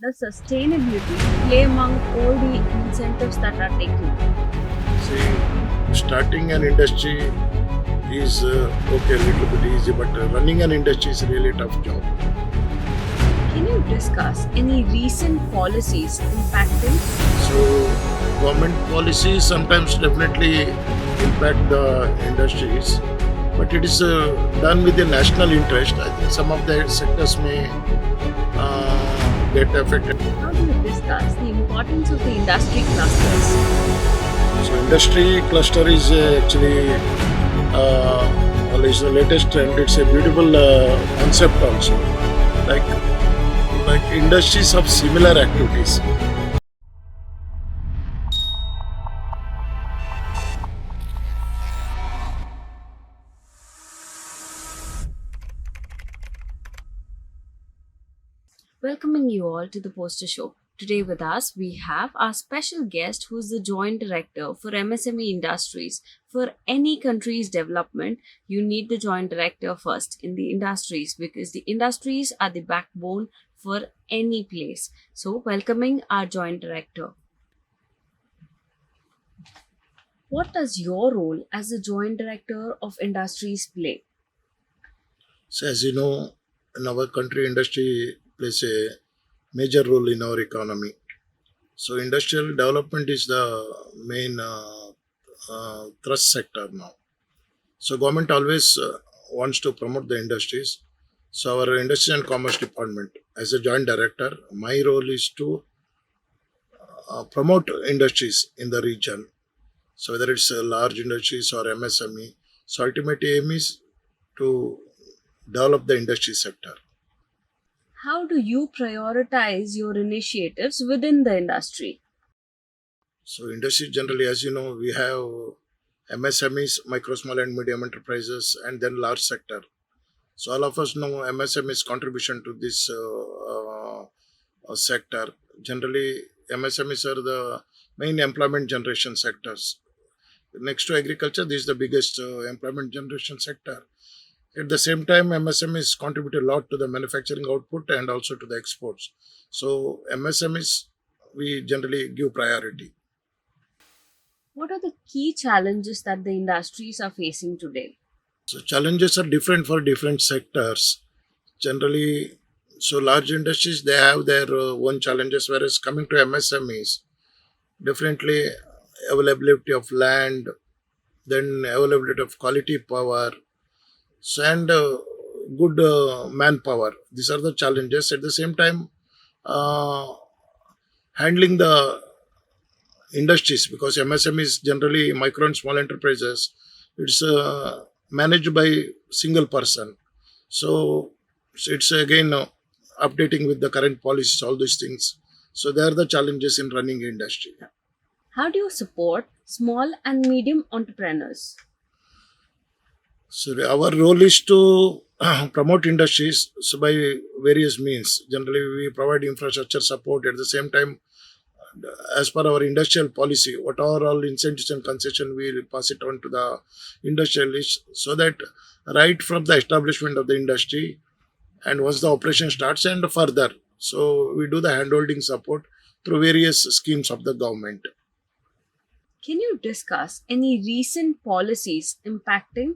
does sustainability play among all the incentives that are taken? See, starting an industry is okay, a little bit easy, but running an industry is really a tough job. Can you discuss any recent policies impacting? So, government policies sometimes definitely impact the industries, but it is done with the national interest. I think some of the sectors may get affected. How do you discuss the importance of the industry clusters? So, industry cluster is actually is the latest trend. It's a beautiful concept also, like industries of similar activities. Welcoming you all to the Poster Show. Today with us, we have our special guest who's the Joint Director for MSME Industries. For any country's development, you need the Joint Director first in the industries because the industries are the backbone for any place. So, welcoming our Joint Director. What does your role as the Joint Director of Industries play? So, as you know, in our country, industry plays a major role in our economy. So, industrial development is the main thrust sector now. So, government always wants to promote the industries. So, our Industry and Commerce Department, as a joint director, my role is to promote industries in the region. So, whether it's large industries or MSME, so ultimate aim is to develop the industry sector. How do you prioritize your initiatives within the industry? So, industry generally, as you know, we have MSMEs, micro, small, and medium enterprises, and then large sector. So, all of us know MSMEs' contribution to this sector. Generally, MSMEs are the main employment generation sectors. Next to agriculture, this is the biggest employment generation sector. At the same time, MSMEs contribute a lot to the manufacturing output and also to the exports. So, MSMEs, we generally give priority. What are the key challenges that the industries are facing today? So, challenges are different for different sectors. Generally, so large industries, they have their own challenges, whereas coming to MSMEs, definitely availability of land, then availability of quality power, so, and good manpower. These are the challenges. At the same time, uh, handling the industries, because MSME is generally micro and small enterprises. It's managed by single person. So it's again updating with the current policies, all these things. So there are the challenges in running industry. How do you support small and medium entrepreneurs? So our role is to promote industries so by various means. Generally, we provide infrastructure support. At the same time, as per our industrial policy, what are all incentives and concession, we will pass it on to the industrialists so that right from the establishment of the industry and once the operation starts and further. So we do the handholding support through various schemes of the government. Can you discuss any recent policies impacting?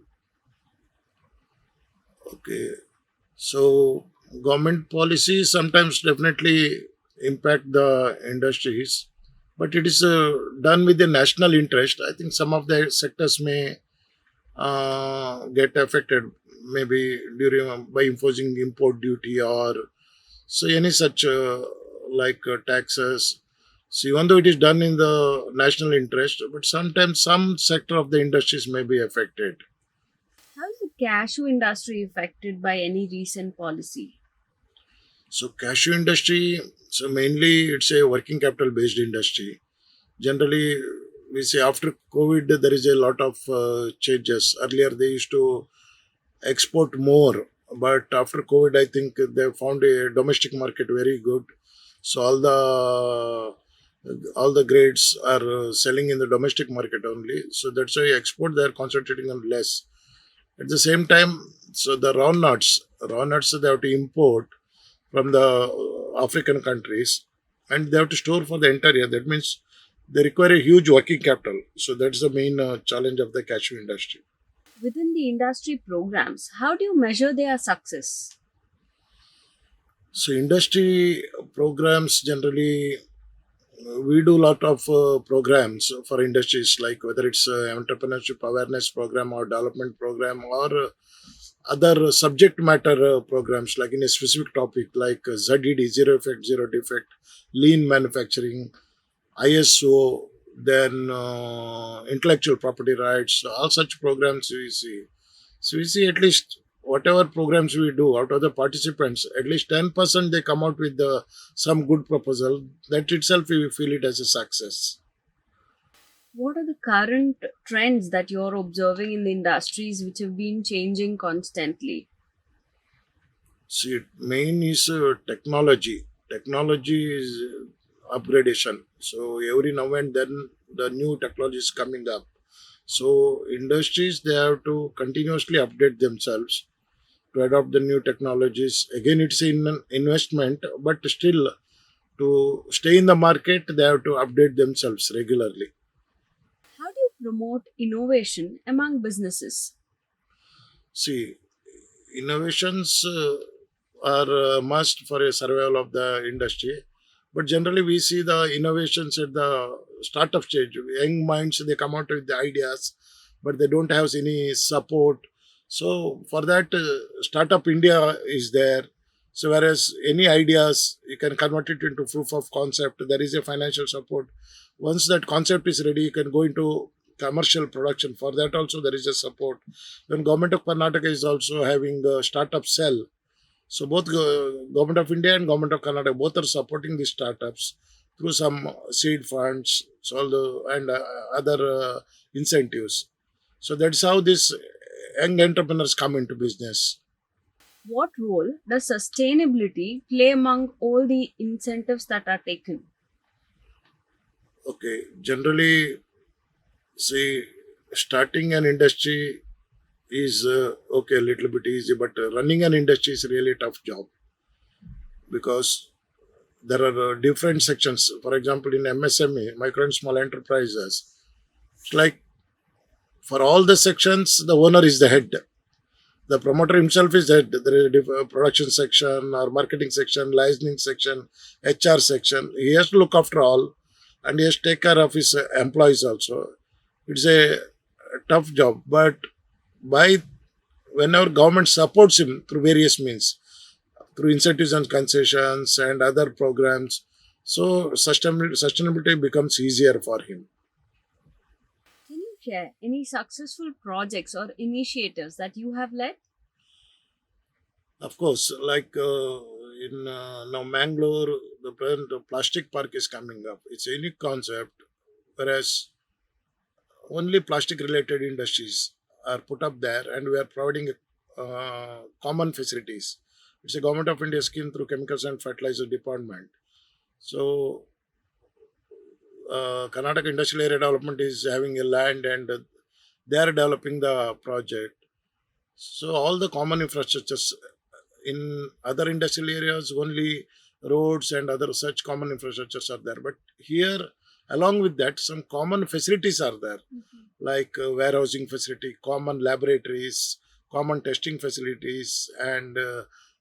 Okay. So government policies sometimes definitely impact the industries, but it is done with the national interest. I think some of the sectors may get affected, maybe during by imposing import duty or so any such taxes. So even though it is done in the national interest, but sometimes some sector of the industries may be affected. How is the cashew industry affected by any recent policy? So cashew industry, so mainly it's a working capital based industry. Generally, we say after COVID there is a lot of changes. Earlier they used to export more, but after COVID I think they found a domestic market very good. So all the grades are selling in the domestic market only. So that's why export they are concentrating on less. At the same time, so the raw nuts they have to import from the African countries, and they have to store for the entire year. That means they require a huge working capital. So that's the main challenge of the cashew industry. Within the industry programs, how do you measure their success? So industry programs generally, we do a lot of programs for industries, like whether it's entrepreneurship awareness program or development program, or other subject matter programs, like in a specific topic, like ZED, zero effect zero defect, lean manufacturing, ISO, then intellectual property rights, all such programs we see. So we see at least whatever programs we do, out of the participants, at least 10% they come out with some good proposal. That itself we feel it as a success. What are the current trends that you're observing in the industries which have been changing constantly? See, main is technology. Technology is upgradation. So every now and then the new technology is coming up. So industries, they have to continuously update themselves to adopt the new technologies. Again, it's an investment, but still to stay in the market, they have to update themselves regularly. How do you promote innovation among businesses? See, innovations are must for a survival of the industry, but generally we see the innovations at the startup stage. Young minds, they come out with the ideas, but they don't have any support. So for that, startup India is there. So whereas any ideas, you can convert it into proof of concept. There is a financial support. Once that concept is ready, you can go into commercial production. For that also there is a support. When government of Karnataka is also having a startup cell, so both government of India and government of Karnataka both are supporting these startups through some seed funds, so all the and other incentives. So that's how these young entrepreneurs come into business. What role does sustainability play among all the incentives that are taken? Okay, generally, see, starting an industry is okay, a little bit easy, but running an industry is really a tough job, because there are different sections. For example, in MSME, micro and small enterprises, it's like for all the sections, the owner is the head. The promoter himself is head. There is a production section or marketing section, licensing section, HR section. He has to look after all, and he has to take care of his employees also. It's a tough job, but by whenever government supports him through various means, through incentives and concessions and other programs, so sustainability becomes easier for him. Can you share any successful projects or initiatives that you have led? Of course, like in now Mangalore, the present plastic park is coming up. It's a unique concept, whereas only plastic related industries are put up there, and we are providing common facilities. It's a government of India scheme through chemicals and fertilizer department. So Karnataka Industrial Area Development is having a land, and they are developing the project. So all the common infrastructures in other industrial areas, only roads and other such common infrastructures are there. But here, along with that, some common facilities are there, like warehousing facility, common laboratories, common testing facilities, and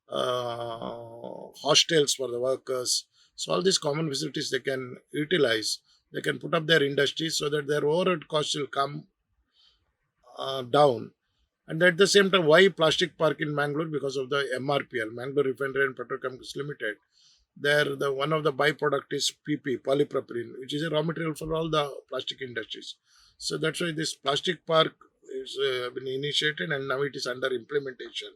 hostels for the workers. So all these common facilities they can utilize. They can put up their industries so that their overhead costs will come down. And at the same time, why plastic park in Mangalore? Because of the MRPL, Mangalore Refinery and Petrochemicals Limited. There, the one of the byproduct is PP, polypropylene, which is a raw material for all the plastic industries. So that's why this plastic park is been initiated, and now it is under implementation.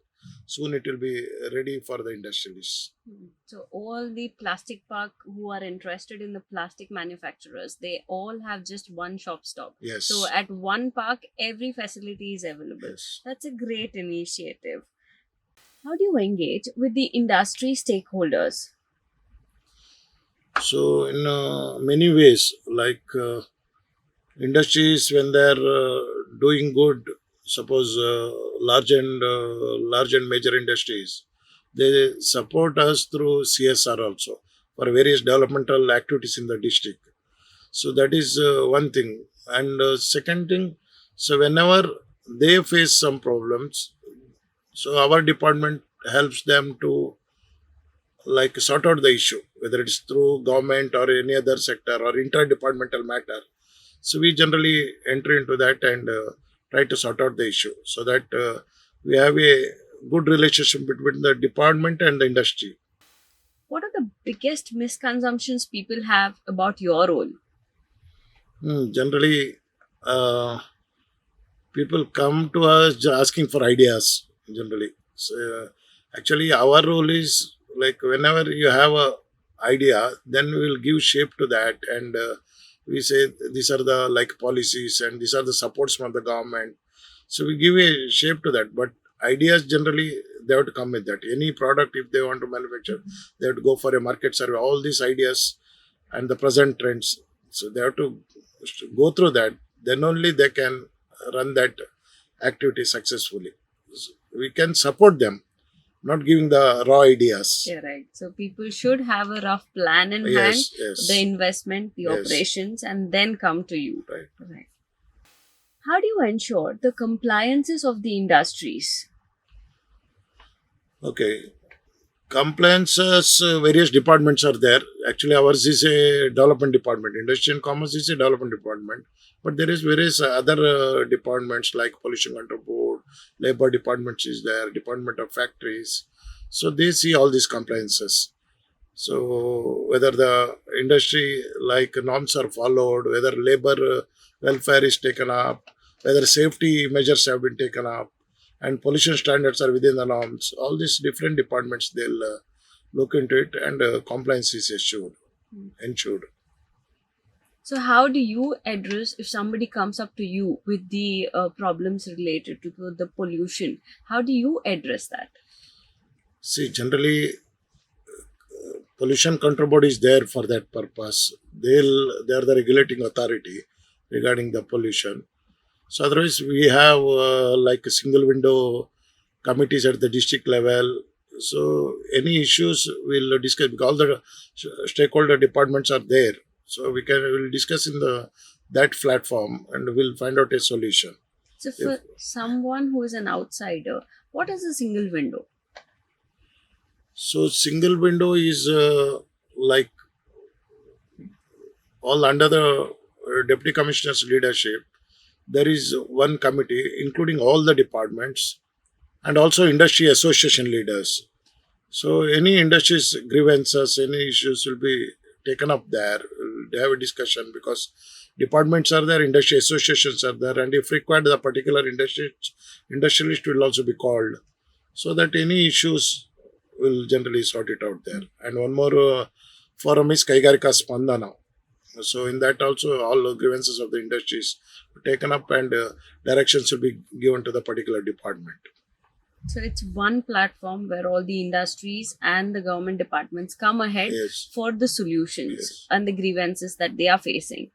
Soon it will be ready for the industrialists. So all the plastic park who are interested in the plastic manufacturers, they all have just one shop stop. So Yes, at one park, every facility is available. yes. That's a great initiative. How do you engage with the industry stakeholders? So in many ways, like industries when they're doing good, suppose large and major industries, They support us through CSR also for various developmental activities in the district. So that is one thing. And second thing, so whenever they face some problems, so our department helps them to like sort out the issue, whether it's through government or any other sector or interdepartmental matter. So we generally enter into that and try to sort out the issue so that we have a good relationship between the department and the industry. What are the biggest misconceptions people have about your role? Generally, uh, people come to us asking for ideas. Generally, so, actually, our role is like whenever you have a idea, then we will give shape to that, and we say these are the like policies and these are the supports from the government. So we give a shape to that. But ideas generally they have to come with that. Any product if they want to manufacture, they have to go for a market survey. All these ideas and the present trends. So they have to go through that. Then only they can run that activity successfully. So we can support them, not giving the raw ideas. Correct. So people should have a rough plan in hand, Yes, the yes, investment, the yes, operations, and then come to you. right. Right. How do you ensure the compliances of the industries? Okay. Compliances, various departments are there. Actually, ours is a development department. Industry and commerce is a development department. But there is various other departments like pollution control board, labor departments is there, department of factories. So they see all these compliances. So whether the industry like norms are followed, whether labor welfare is taken up, whether safety measures have been taken up, and pollution standards are within the norms, all these different departments they'll look into it, and compliance is ensured. So, how do you address if somebody comes up to you with the problems related to the pollution? How do you address that? See, generally, pollution control board is there for that purpose. They are the regulating authority regarding the pollution. So otherwise, we have like a single window committees at the district level. So any issues we'll discuss because all the stakeholder departments are there. So we'll discuss in the that platform and we'll find out a solution. So, If for someone who is an outsider, what is a single window? so, single window is like all under the deputy commissioner's leadership. There is one committee including all the departments and also industry association leaders. So any industry's grievances, any issues will be taken up there. They have a discussion because departments are there, industry associations are there, and if required, the particular industrialist will also be called, so that any issues will generally sort it out there. And one more forum is Kaigarika Spandana. So in that also all grievances of the industries taken up and directions will be given to the particular department. So, it's one platform where all the industries and the government departments come ahead Yes, for the solutions yes. and the grievances that they are facing.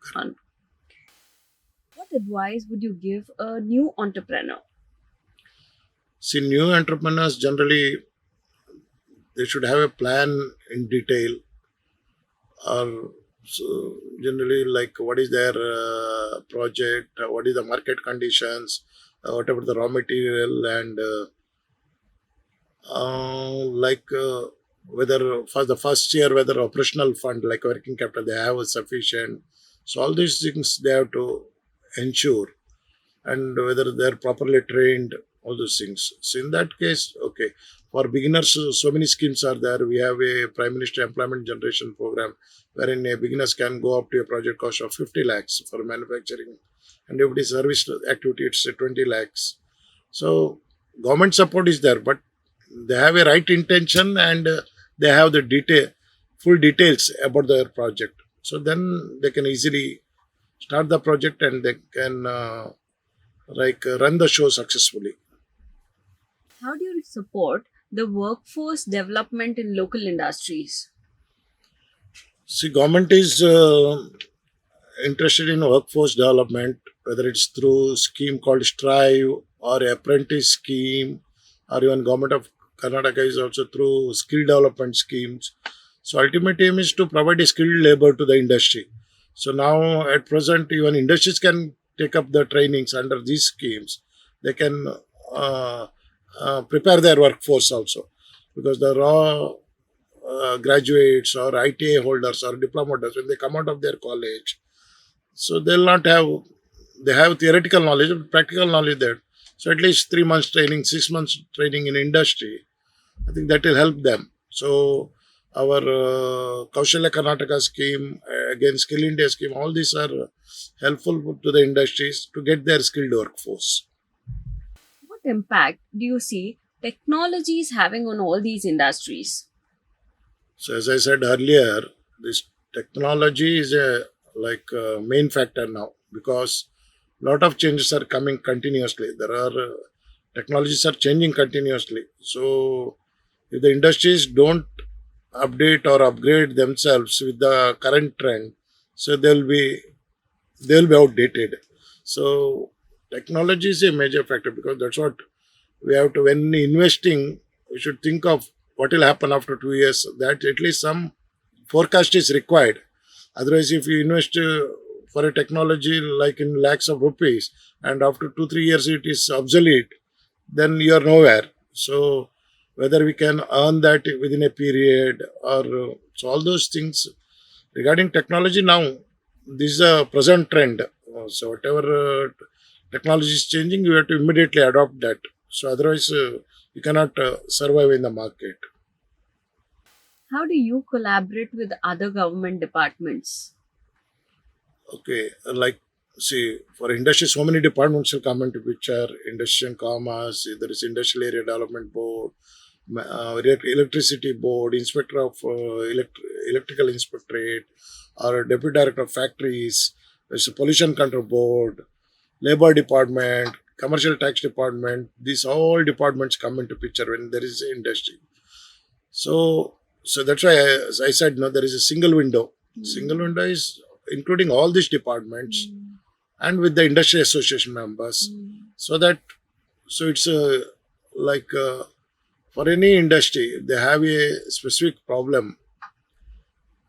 What advice would you give a new entrepreneur? See, new entrepreneurs generally they should have a plan in detail, or so generally like what is their project, what is the market conditions, whatever the raw material, and whether for the first year whether operational fund like working capital they have sufficient. So all these things they have to ensure, and whether they're properly trained, all those things. So in that case, okay, for beginners, so many schemes are there. We have a Prime Minister Employment Generation Program wherein a beginners can go up to a project cost of 50 lakhs for manufacturing, and if it is service activity, it's 20 lakhs. So government support is there, but they have a right intention and they have the full details about their project. So then they can easily start the project and they can run the show successfully. How do you support the workforce development in local industries? See, government is interested in workforce development, whether it's through scheme called Strive or apprentice scheme, or even government of Karnataka is also through skill development schemes. So ultimate aim is to provide a skilled labor to the industry. So now at present, even industries can take up the trainings under these schemes. They can uh, prepare their workforce also, because the raw graduates or ITA holders or diploma holders, when they come out of their college, so they'll not have, they have theoretical knowledge, but practical knowledge there. So at least 3 months training, 6 months training in industry, I think that will help them. So our Kaushalya Karnataka scheme, again Skill India scheme, all these are helpful to the industries to get their skilled workforce. What impact do you see technology is having on all these industries? So as I said earlier, this technology is a main factor now, because lot of changes are coming continuously. There are technologies are changing continuously. So if the industries don't update or upgrade themselves with the current trend, so they'll be outdated. So technology is a major factor, because that's what we have to, when investing, we should think of what will happen after 2 years. That at least some forecast is required. Otherwise, if you invest for a technology like in lakhs of rupees, and after 2 3 years it is obsolete, then you are nowhere. So whether we can earn that within a period, or so all those things regarding technology now, this is a present trend. So whatever technology is changing, you have to immediately adopt that. So otherwise, you cannot survive in the market. How do you collaborate with other government departments? Okay, like, see, for industry, so many departments will come into picture. Industry and commerce, there is industrial area development board, electricity board, inspector of electrical inspectorate, or deputy director of factories. There's a pollution control board, labor department, commercial tax department. These all departments come into picture when there is industry. So, so that's why, as I said, no, there is a single window. Single window is including all these departments and with the industry association members, so that, so it's like for any industry, if they have a specific problem,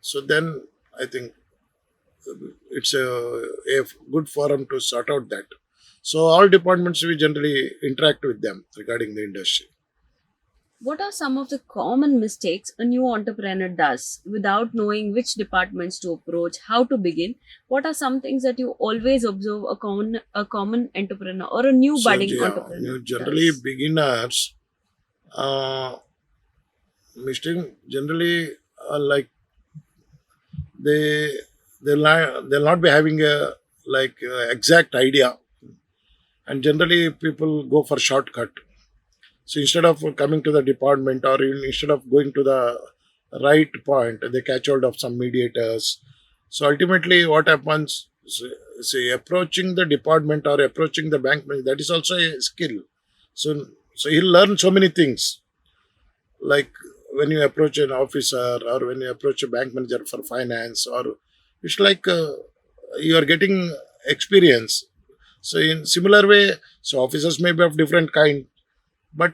so then I think it's a good forum to sort out that. So all departments, we generally interact with them regarding the industry. What are some of the common mistakes a new entrepreneur does without knowing which departments to approach, how to begin? What are some things that you always observe a common entrepreneur or a new So budding yeah, entrepreneur generally does? beginners, uh, mistake generally, like, they they'll not be having a exact idea, and generally people go for shortcut. So instead of coming to the department, or instead of going to the right point, they catch hold of some mediators. So ultimately, what happens? Say approaching the department or approaching the bank manager, that is also a skill. So he'll learn so many things, like when you approach an officer or when you approach a bank manager for finance, or it's like you are getting experience. So in similar way, so officers may be of different kind, but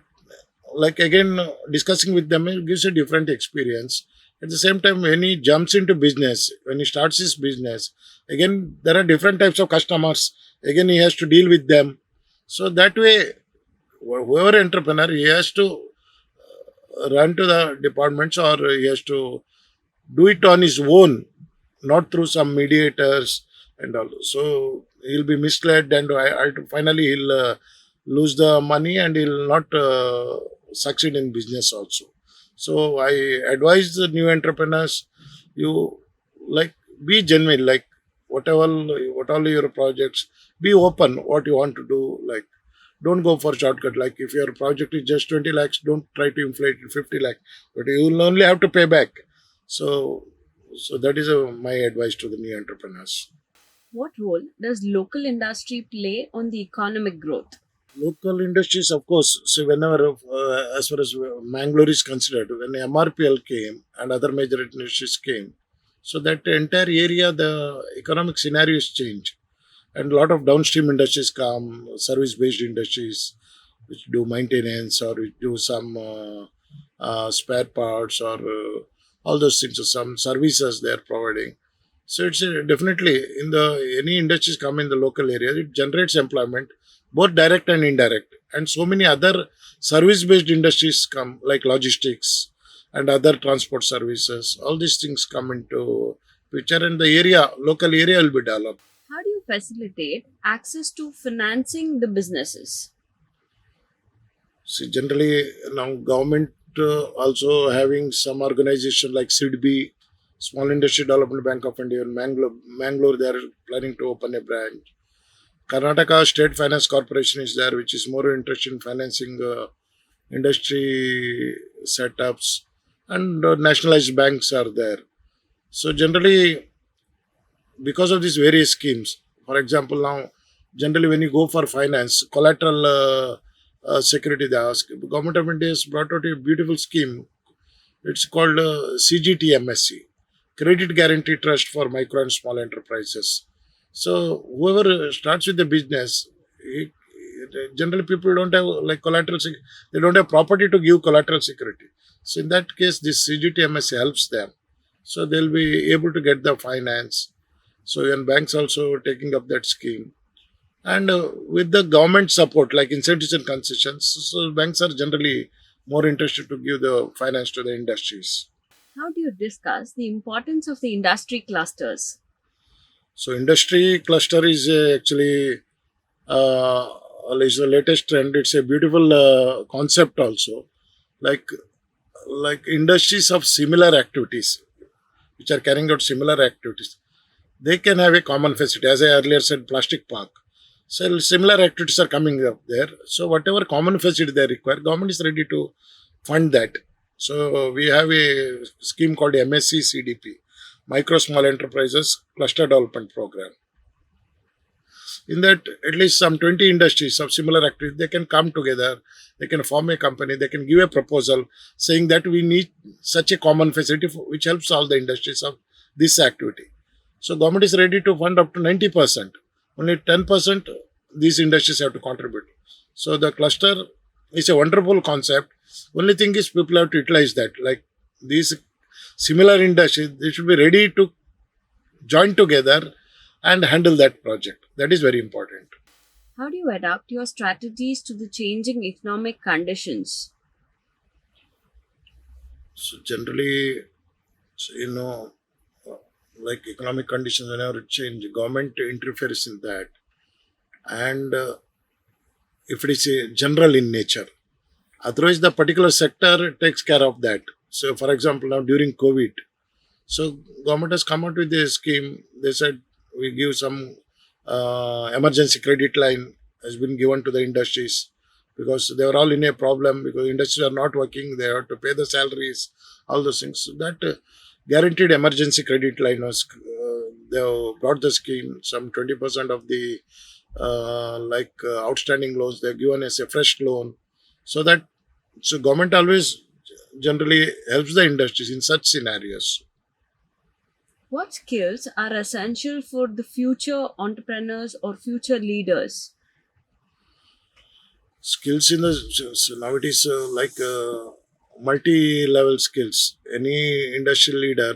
like again, discussing with them, it gives a different experience. At the same time, when he jumps into business, when he starts his business, again there are different types of customers, again he has to deal with them. So that way, whoever entrepreneur, he has to run to the departments, or he has to do it on his own, not through some mediators and all. So he'll be misled, and finally he'll lose the money, and he'll not succeed in business also. So I advise the new entrepreneurs, you, like, be genuine, like whatever, what all your projects, be open what you want to do, like don't go for shortcut. Like if your project is just 20 lakhs, don't try to inflate it 50 lakh, but you will only have to pay back. So that is my advice to the new entrepreneurs. What role does local industry play on the economic growth? Local industries, of course. So whenever, as far as Mangalore is considered, when MRPL came and other major industries came, so that entire area, the economic scenarios change, and a lot of downstream industries come, service based industries, which do maintenance or which do some spare parts or all those things, or some services they are providing. So it's definitely in the any industries come in the local area, it generates employment, both direct and indirect. And so many other service based industries come, like logistics and other transport services. All these things come into picture, and the area, local area will be developed. How do you facilitate access to financing the businesses? See, generally now government also having some organization like SIDB, Small Industry Development Bank of India in Mangalore, they are planning to open a branch. Karnataka State Finance Corporation is there, which is more interested in financing industry setups, and nationalized banks are there. So generally, because of these various schemes, for example, now generally when you go for finance, collateral security they ask. The government of India has brought out a beautiful scheme. It's called CGTMSC, Credit Guarantee Trust for Micro and Small Enterprises. So whoever starts with the business, generally people don't have like collateral, they don't have property to give collateral security. So in that case, this CGTMSC helps them. So they'll be able to get the finance. So and banks also taking up that scheme. And with the government support, like incentives and concessions, so banks are generally more interested to give the finance to the industries. How do you discuss the importance of the industry clusters? So industry cluster is actually uh, is the latest trend. It's a beautiful concept also, like industries of similar activities, which are carrying out similar activities. They can have a common facility. As I earlier said, plastic park. So similar activities are coming up there. So whatever common facility they require, government is ready to fund that. So we have a scheme called MSC CDP, Micro Small Enterprises Cluster Development Program. In that, at least some 20 industries of similar activities, they can come together, they can form a company, they can give a proposal saying that we need such a common facility which helps all the industries of this activity. So government is ready to fund up to 90%. Only 10% these industries have to contribute. So the cluster is a wonderful concept. Only thing is people have to utilize that. Like these similar industries, they should be ready to join together and handle that project. That is very important. How do you adapt your strategies to the changing economic conditions? So generally, uh, like economic conditions whenever change, government interferes in that, and if it is general in nature, otherwise the particular sector takes care of that. So, for example, now during COVID, so government has come out with a scheme. They said we give some emergency credit line has been given to the industries because they were all in a problem because industries are not working. They have to pay the salaries, all those things. So that guaranteed emergency credit line was they have brought the scheme. Some 20% of the outstanding loans they're given as a fresh loan, so that so government always generally helps the industries in such scenarios. What skills are essential for the future entrepreneurs or future leaders? Skills in the so now it is multi-level skills. Any industrial leader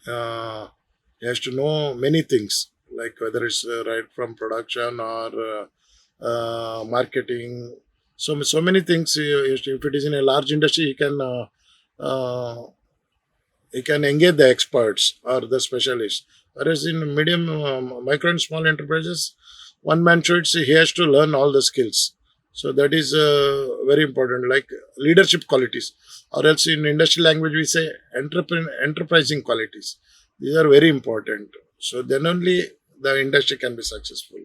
uh, has to know many things, like whether it's right from production or marketing. So many things. If it is in a large industry, uh, he can engage the experts or the specialists. Whereas in medium, micro and small enterprises, one man should say he has to learn all the skills. So that is very important, like leadership qualities, or else in industry language we say enterprising qualities. These are very important. So then only the industry can be successful.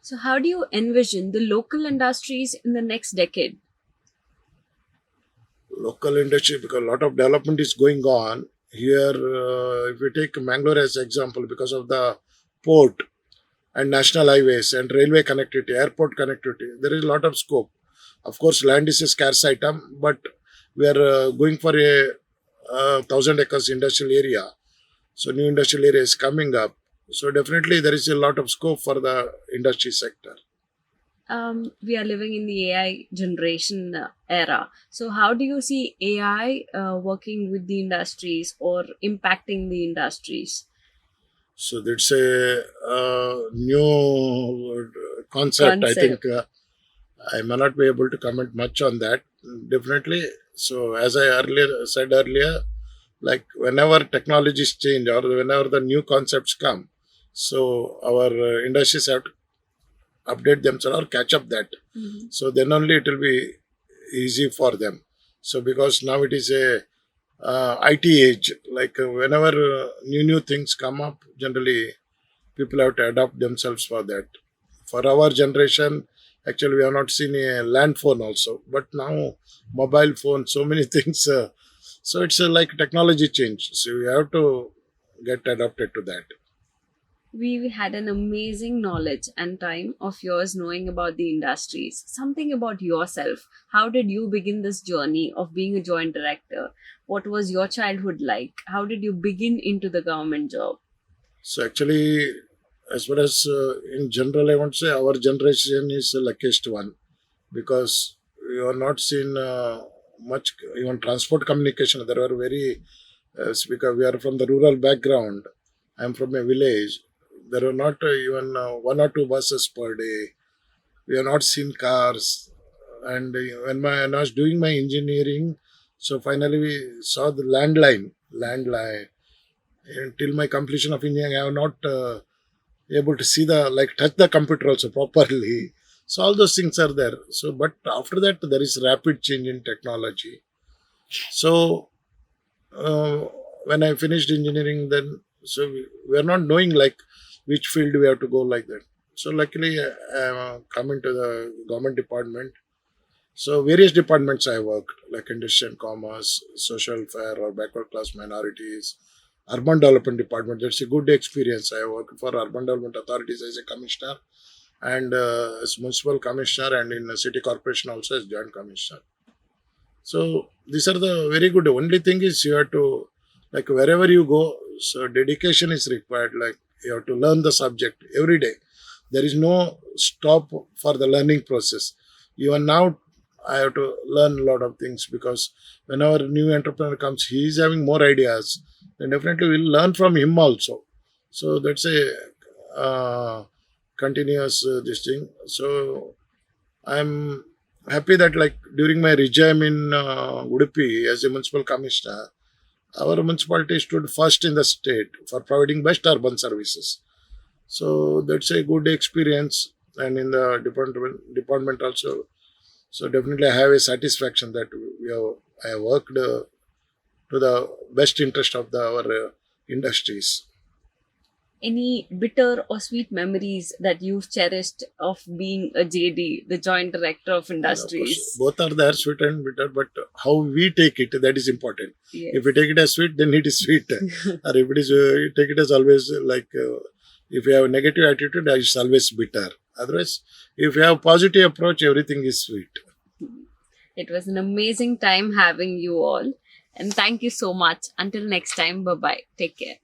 So, how do you envision the local industries in the next decade? Local industry, because a lot of development is going on here. If we take Mangalore as example, because of the port and national highways and railway connectivity, airport connectivity, there is a lot of scope. Of course, land is a scarce item, but we are going for a 1,000 acres industrial area. So new industrial area is coming up. So definitely there is a lot of scope for the industry sector. We are living in the AI generation era. So, how do you see AI working with the industries or impacting the industries? So that's a new concept. I think Concept. I may not be able to comment much on that. Definitely. So as I earlier said earlier, like whenever technologies change or whenever the new concepts come, so our industries have to update themselves or catch up that. Mhm. So then only it will be easy for them. So because now it is a IT age, like whenever new things come up, generally people have to adapt themselves for that. For our generation, actually we have not seen a land phone also, but now mobile phone, so many things. So it's like technology change. So we have to get adapted to that. We had an amazing knowledge and time of yours knowing about the industries. Something about yourself. How did you begin this journey of being a joint director? What was your childhood like? How did you begin into the government job? So actually, as well as in general, I want to say our generation is the luckiest one because we have not seen much even transport communication. There were very because we are from the rural background. I'm from a village. There were not even one or two buses per day. We have not seen cars. And when I was doing my engineering, so finally we saw the landline. Until my completion of engineering, I have not able to see the like touch the computer also properly. So all those things are there. So but after that there is rapid change in technology. So uh, when I finished engineering, then so we are not knowing like which field we have to go like that. So luckily, I'm coming to the government department. So various departments I worked, like industry and commerce, social welfare or backward class minorities, urban development department. That's a good experience. I worked for urban development authorities as a commissioner and as municipal commissioner, and in a city corporation also as joint commissioner. So these are the very good. Only thing is you have to like wherever you go, so dedication is required. Like you have to learn the subject every day. There is no stop for the learning process. Even now, I have to learn a lot of things because whenever a new entrepreneur comes, he is having more ideas. Then definitely we'll learn from him also. So that's a continuous this thing. So I'm happy that like during my regime in Udupi as a municipal commissioner, our municipality stood first in the state for providing best urban services. So that's a good experience, and in the department also. So definitely, I have a satisfaction that we have I have worked to the best interest of our industries. Any bitter or sweet memories that you've cherished of being a JD, the Joint Director of And of course, Industries? both are there, sweet and bitter, but how we take it, that is important. If Yes. we take it as sweet, then it is sweet. Or if it is, you take it as always like, if you have a negative attitude, it's always bitter. Otherwise, if you have positive approach, everything is sweet. It was an amazing time having you all. And thank you so much. Until next time, bye bye. Take care.